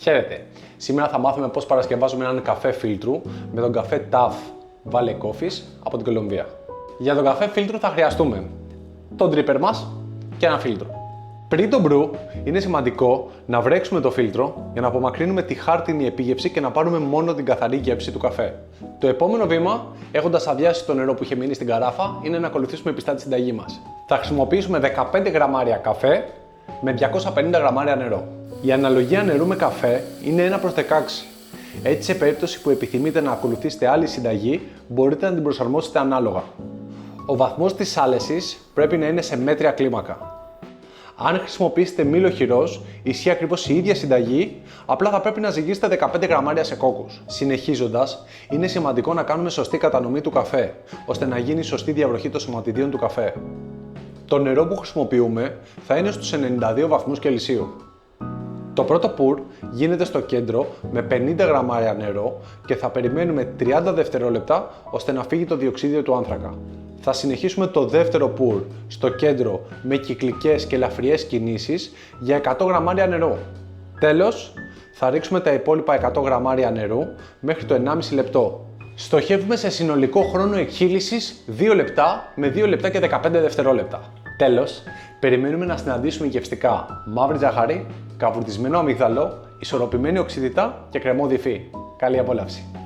Χαίρετε! Σήμερα θα μάθουμε πώς παρασκευάζουμε έναν καφέ φίλτρου με τον καφέ TAF Valley Coffees από την Κολομβία. Για τον καφέ φίλτρου θα χρειαστούμε τον dripper μας και ένα φίλτρο. Πριν το μπρου, είναι σημαντικό να βρέξουμε το φίλτρο για να απομακρύνουμε τη χάρτινη επίγευση και να πάρουμε μόνο την καθαρή γεύση του καφέ. Το επόμενο βήμα, έχοντας αδειάσει το νερό που είχε μείνει στην καράφα, είναι να ακολουθήσουμε πιστά τη συνταγή μας. Θα χρησιμοποιήσουμε 15 γραμμάρια καφέ με 250 γραμμάρια νερό. Η αναλογία νερού με καφέ είναι 1/16. Έτσι, σε περίπτωση που επιθυμείτε να ακολουθήσετε άλλη συνταγή, μπορείτε να την προσαρμόσετε ανάλογα. Ο βαθμός της άλεσης πρέπει να είναι σε μέτρια κλίμακα. Αν χρησιμοποιήσετε μήλο χυρός, ισχύει ακριβώς η ίδια συνταγή, απλά θα πρέπει να ζυγίσετε 15 γραμμάρια σε κόκκους. Συνεχίζοντας, είναι σημαντικό να κάνουμε σωστή κατανομή του καφέ, ώστε να γίνει σωστή διαβροχή των σωματιδίων του καφέ. Το νερό που χρησιμοποιούμε θα είναι στους 92 βαθμούς Κελσίου. Το πρώτο πουρ γίνεται στο κέντρο με 50 γραμμάρια νερό και θα περιμένουμε 30 δευτερόλεπτα ώστε να φύγει το διοξείδιο του άνθρακα. Θα συνεχίσουμε το δεύτερο πουρ στο κέντρο με κυκλικές και ελαφριές κινήσεις για 100 γραμμάρια νερό. Τέλος, θα ρίξουμε τα υπόλοιπα 100 γραμμάρια νερού μέχρι το 1,5 λεπτό. Στοχεύουμε σε συνολικό χρόνο εκχύλησης 2 λεπτά με 2 λεπτά και 15 δευτερόλεπτα. Τέλος, περιμένουμε να συναντήσουμε γευστικά μαύρη ζάχαρη, καβουρδισμένο αμύγδαλο, ισορροπημένη οξυδιτά και κρεμόδι υφή. Καλή απόλαυση!